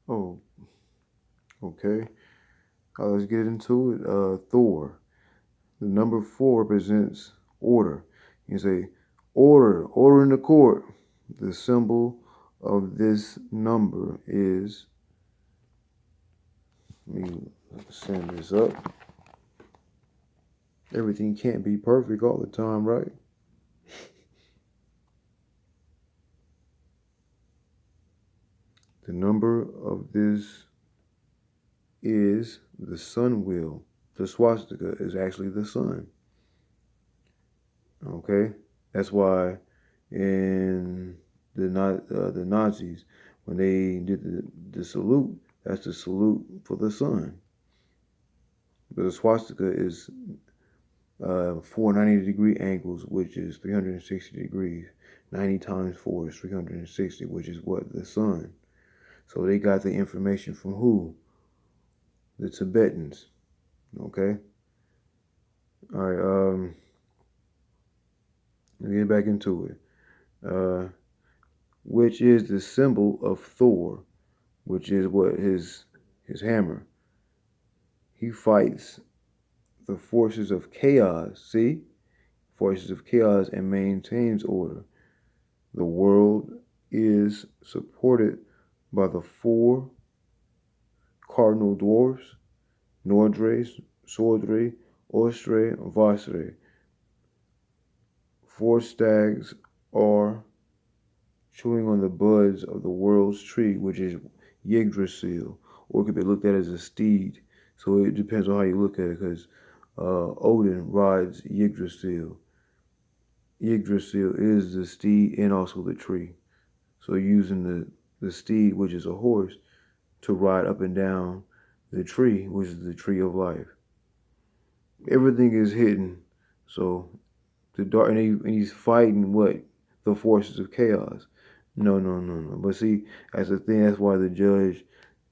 Oh, okay. Let's get into it. Thor. The number 4 represents order. You say, order in the court. The symbol of this number is, let me send this up. Everything can't be perfect all the time, right? The number of this is the sun wheel. The swastika is actually the sun. Okay, that's why in the Nazis, when they did the salute, that's the salute for the sun. But the swastika is 490-degree angles, which is 360 degrees. 90 times 4 is 360, which is what? The sun. So they got the information from who? The Tibetans. Okay? All right, let's get back into it. Which is the symbol of Thor, which is what? His hammer. He fights the forces of chaos, see? Forces of chaos, and maintains order. The world is supported by the 4 cardinal dwarfs, Nordre, Sordre, Ostre, Vasre. 4 stags are chewing on the buds of the world's tree, which is Yggdrasil, or it could be looked at as a steed. So it depends on how you look at it, because Odin rides Yggdrasil. Yggdrasil is the steed and also the tree. So using the steed, which is a horse, to ride up and down the tree, which is the tree of life. Everything is hidden. So the dark, and he's fighting what? The forces of chaos. No, no, no, no. But see, that's the thing. That's why the judge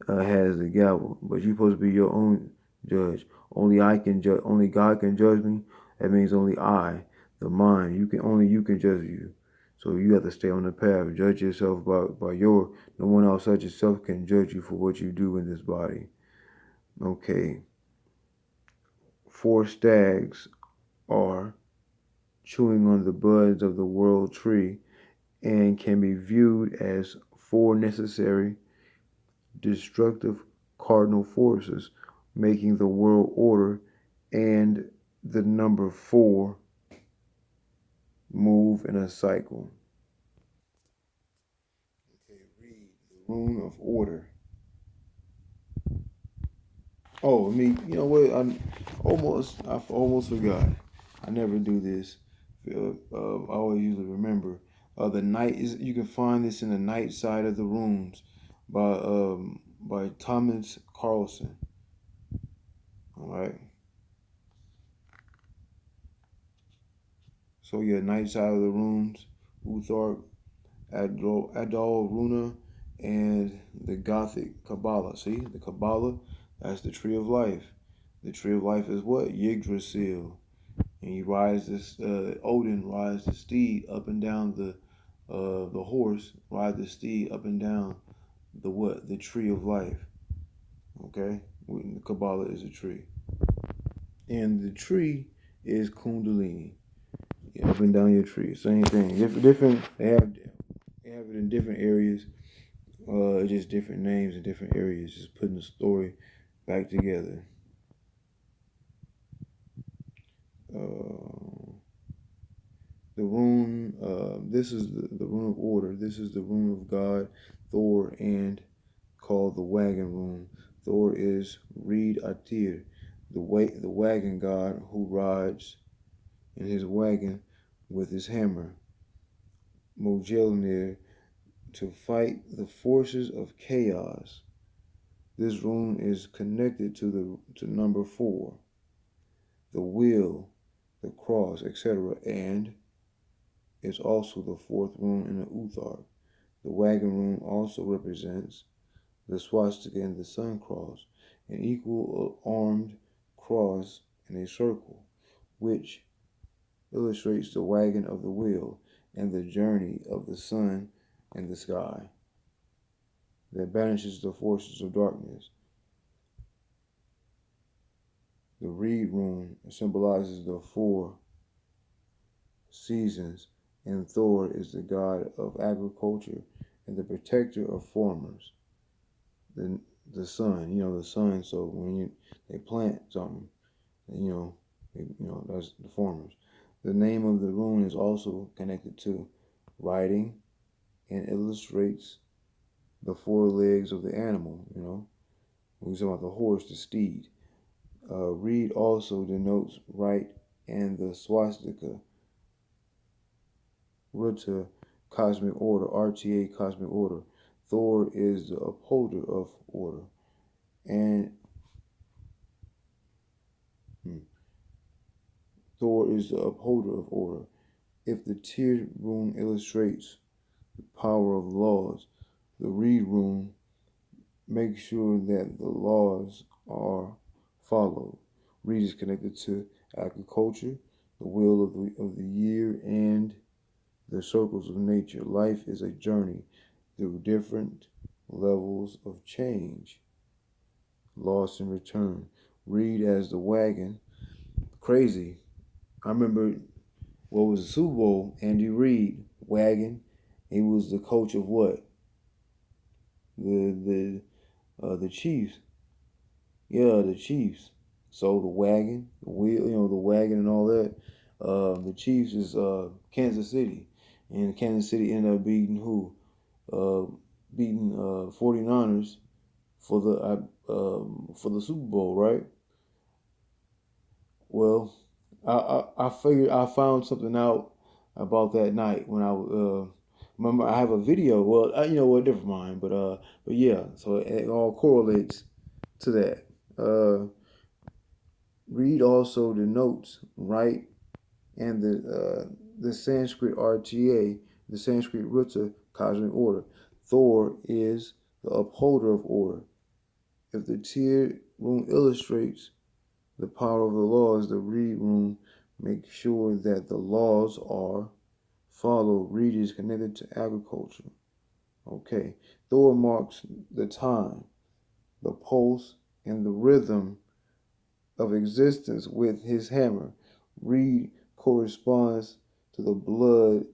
has the gavel. But you're supposed to be your own judge. Only I can judge. Only God can judge me. That means only I, the mind. You can judge you. So you have to stay on the path. Judge yourself by your. No one outside yourself can judge you for what you do in this body. Okay. 4 stags are chewing on the buds of the world tree and can be viewed as 4 necessary destructive cardinal forces, making the world order and the number 4 move in a cycle. Okay, read the rune of order. Oh, me, you know what? I almost forgot. I never do this. I always usually remember. The night is. You can find this in the night side of the runes by Thomas Carlson. All right. So yeah, night side of the runes, Uthark, Adol Runa, and the Gothic Kabbalah. See the Kabbalah. That's the tree of life. The tree of life is what? Yggdrasil. And he rides this. Odin rides the steed up and down the horse. Ride the steed up and down the what? The tree of life. Okay, the Kabbalah is a tree, and the tree is Kundalini. Yeah, up and down your tree, same thing. Different. They have it in different areas. Just different names in different areas. Just putting the story back together. Uh, the rune. This is the rune of order. This is the rune of God, Thor, and called the wagon rune. Thor is Reed Atir, the wagon god who rides in his wagon with his hammer, Mjolnir, to fight the forces of chaos. This rune is connected to number 4, the wheel, the cross, etc., and is also the 4th rune in the Uthark. The wagon rune also represents the swastika and the sun cross, an equal armed cross in a circle, which illustrates the wagon of the wheel and the journey of the sun in the sky. that banishes the forces of darkness. The reed rune symbolizes the four seasons, and Thor is the god of agriculture and the protector of farmers. The the sun, the sun. So when they plant something, that's the farmers. The name of the rune is also connected to writing and illustrates the four legs of the animal. We talk about the horse, the steed. Reed also denotes right and the swastika, Ruta cosmic order, RTA cosmic order. Thor is the upholder of order. And Thor is the upholder of order. If the tiered rune illustrates the power of laws, the reed rune makes sure that the laws are followed. Reed is connected to agriculture, the wheel of the year, and the circles of nature. Life is a journey through different levels of change, loss and return. Reed as the wagon. Crazy. I remember what was the Super Bowl? Andy Reid, wagon. He was the coach of what? The Chiefs. Yeah, the Chiefs. So the wagon, the wheel, the wagon and all that. The Chiefs is Kansas City, and Kansas City ended up beating who? Beating 49ers for the Super Bowl, right? Well, I figured I found something out about that night when I remember I have a video. Well, different mind, but yeah. So it all correlates to that. Read also denotes right and the Sanskrit RTA, the Sanskrit Ruta cosmic order. Thor is the upholder of order. If the tiered rune illustrates the power of the laws, the reed rune makes sure that the laws are followed. Reed is connected to agriculture. Okay. Thor marks the time, the pulse, and the rhythm of existence with his hammer. Reed corresponds to the blood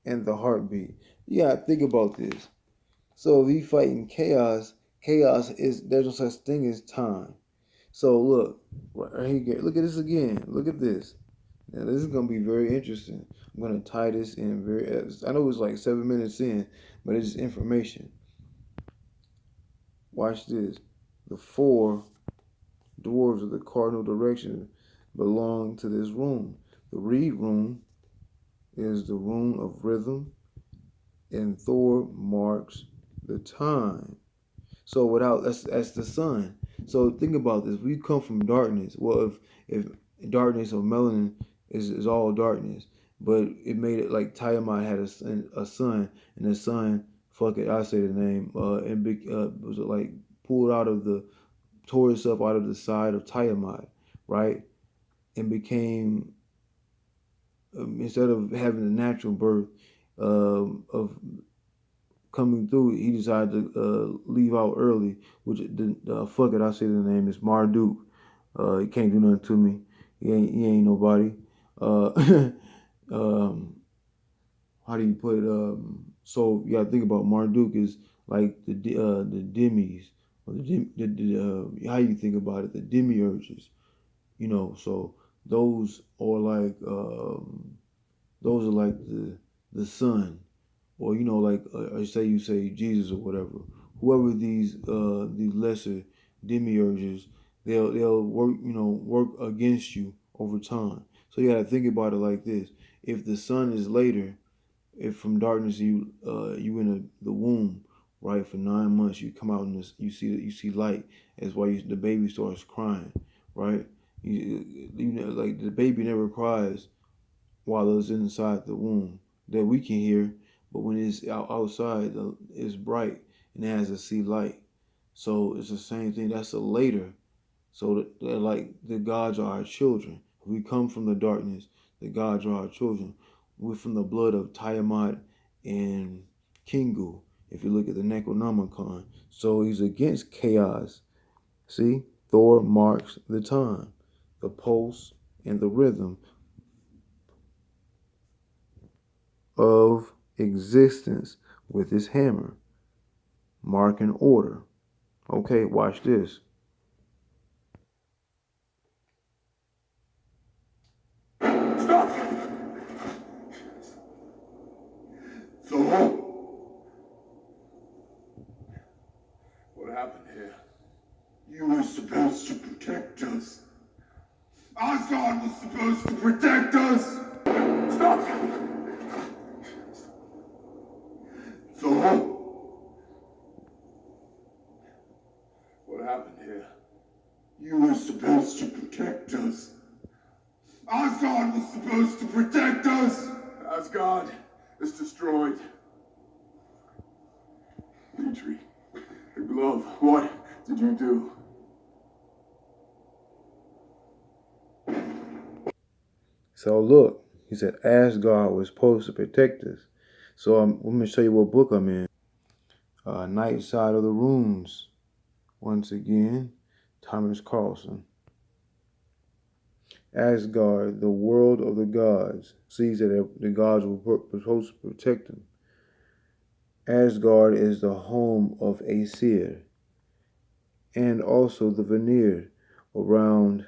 and the heartbeat. You gotta think about this. So if you fighting chaos, there's no such thing as time. So look, right here, look at this again. Look at this. Now this is gonna be very interesting. I'm gonna tie this in I know it's like 7 minutes in, but it's information. Watch this. The four dwarves of the cardinal direction belong to this rune. The reed rune is the rune of rhythm, and Thor marks the time. So that's the sun. So think about this. We come from darkness. Well, if darkness or melanin is all darkness, but it made it like Tiamat had a son, and the son, fuck it, I say the name, was it like tore itself out of the side of Tiamat, right, and became instead of having a natural birth of coming through, he decided to leave out early, which fuck it, I say the name is Marduk. He can't do nothing to me. He ain't nobody. Um, how do you put it? So you gotta think about Marduk is like the demis, or how you think about it, the demiurges. So those are like the sun, or like say you say Jesus or whatever, whoever these lesser demiurges, they'll work against you over time. So you gotta think about it like this: if the sun is later, if from darkness you in the womb, right, for 9 months, you come out in this, you see light. That's why the baby starts crying, right? Like the baby never cries while it's inside the womb that we can hear, but when it's outside, it's bright and it has to see light. So it's the same thing. That's a later. So that like the gods are our children. We come from the darkness. The gods are our children. We're from the blood of Tiamat and Kingu, if you look at the Necronomicon. So he's against chaos. See, Thor marks the time, the pulse, and the rhythm of existence with his hammer, marking order. Okay, watch this. Stop! Thor? What happened here? You were supposed to protect us. Asgard was supposed to protect us! Stop! Thor? What happened here? You were supposed to protect us. Asgard was supposed to protect us! Asgard is destroyed. Petrie, the glove, what did you do? So look, he said Asgard was supposed to protect us. So let me show you what book I'm in. Night Side of the Runes. Once again, Thomas Carlson. Asgard, the world of the gods, sees that the gods were supposed to protect them. Asgard is the home of Aesir, and also the Vanir. Around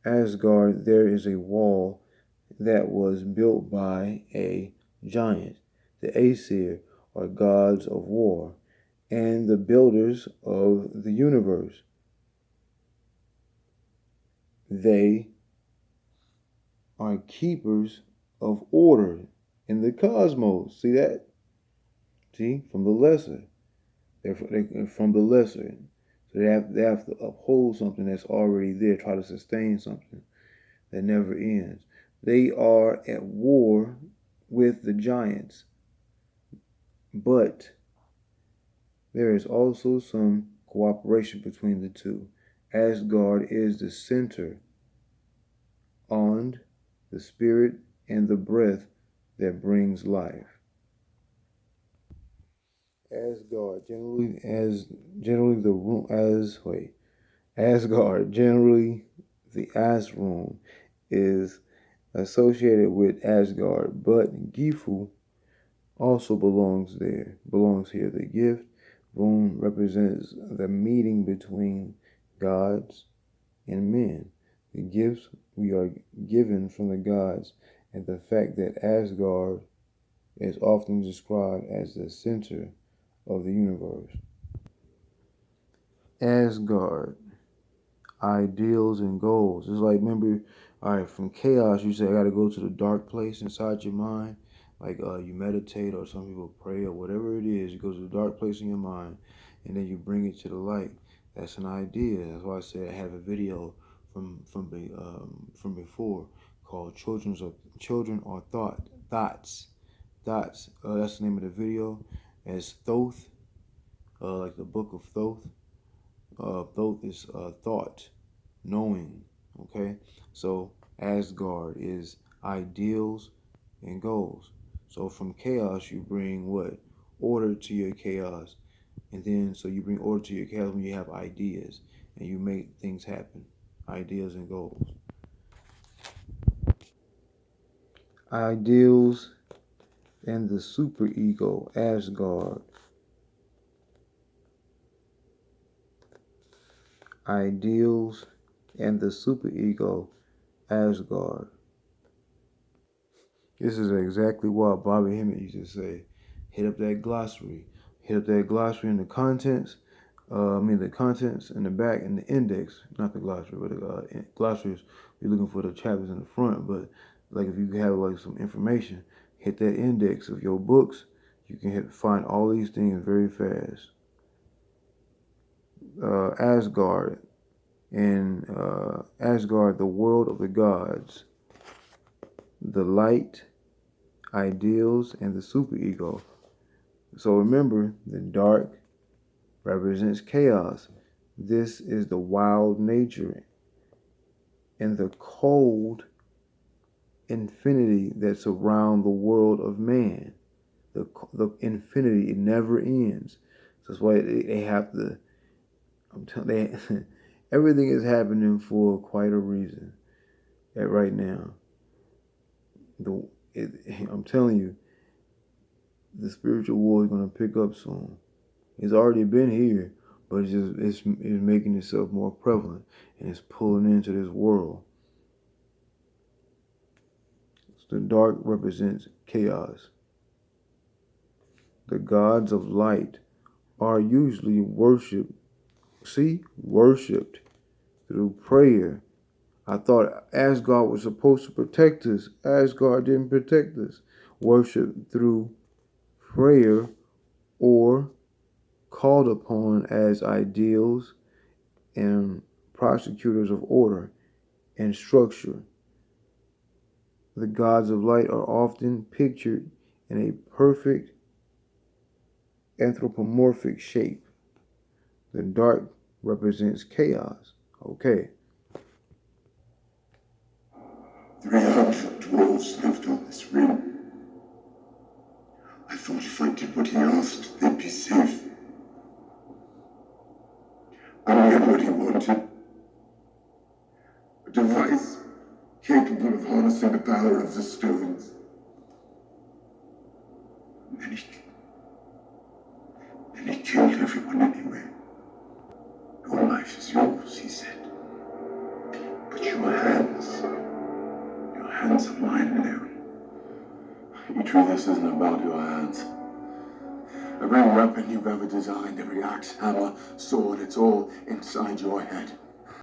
Asgard, there is a wall that was built by a giant. The Aesir are gods of war and the builders of the universe. They are keepers of order in the cosmos. See that? See, from the lesser. They're from the lesser. So they have to uphold something that's already there, try to sustain something that never ends. They are at war with the giants. But there is also some cooperation between the two. Asgard is the center on the spirit and the breath that brings life. Asgard Asgard generally the Asroom is associated with Asgard, but Gifu also belongs here. The gift room represents the meeting between gods and men. The gifts we are given from the gods, and the fact that Asgard is often described as the center of the universe. Asgard, ideals and goals. It's like, remember, all right, from chaos, you say, I got to go to the dark place inside your mind. Like you meditate, or some people pray, or whatever it is. You go to the dark place in your mind, and then you bring it to the light. That's an idea. That's why I said I have a video from before called "Children Are Thoughts." That's the name of the video. As Thoth, like the book of Thoth. Thoth is thought, knowing. Okay, so Asgard is ideals and goals. So from chaos, you bring what? Order to your chaos. And then, so you bring order to your chaos when you have ideas and you make things happen. Ideas and goals. Ideals and the superego, Asgard. Ideals and the superego, Asgard. This is exactly what Bobby Hemmett used to say. Hit up that glossary. Hit up that glossary in the contents. The contents in the back and the index. Not the glossary, but the glossaries. You're looking for the chapters in the front. But like if you have like some information, hit that index of your books. You can find all these things very fast. Asgard. And Asgard, the world of the gods. The light, ideals, and the superego. So remember, the dark represents chaos. This is the wild nature and the cold infinity that surround the world of man. the infinity. It never ends. So that's why they have to. I'm telling they, everything is happening for quite a reason. Right now, I'm telling you, the spiritual war is going to pick up soon. It's already been here, but it's making itself more prevalent, and it's pulling into this world. The dark represents chaos. The gods of light are usually worshipped through prayer. I thought Asgard was supposed to protect us. Asgard didn't protect us. Worship through prayer or called upon as ideals and prosecutors of order and structure. The gods of light are often pictured in a perfect anthropomorphic shape. The dark represents chaos. Okay. 300 dwarves lived on this rim. I thought if I did what he asked, they'd be safe. I knew what he wanted. A device capable of harnessing the power of the stones. And he killed everyone anyway. Your life is yours, he said. But your hands are mine alone. Each of this isn't about your hands. Every weapon you've ever designed, every axe, hammer, sword, it's all inside your head.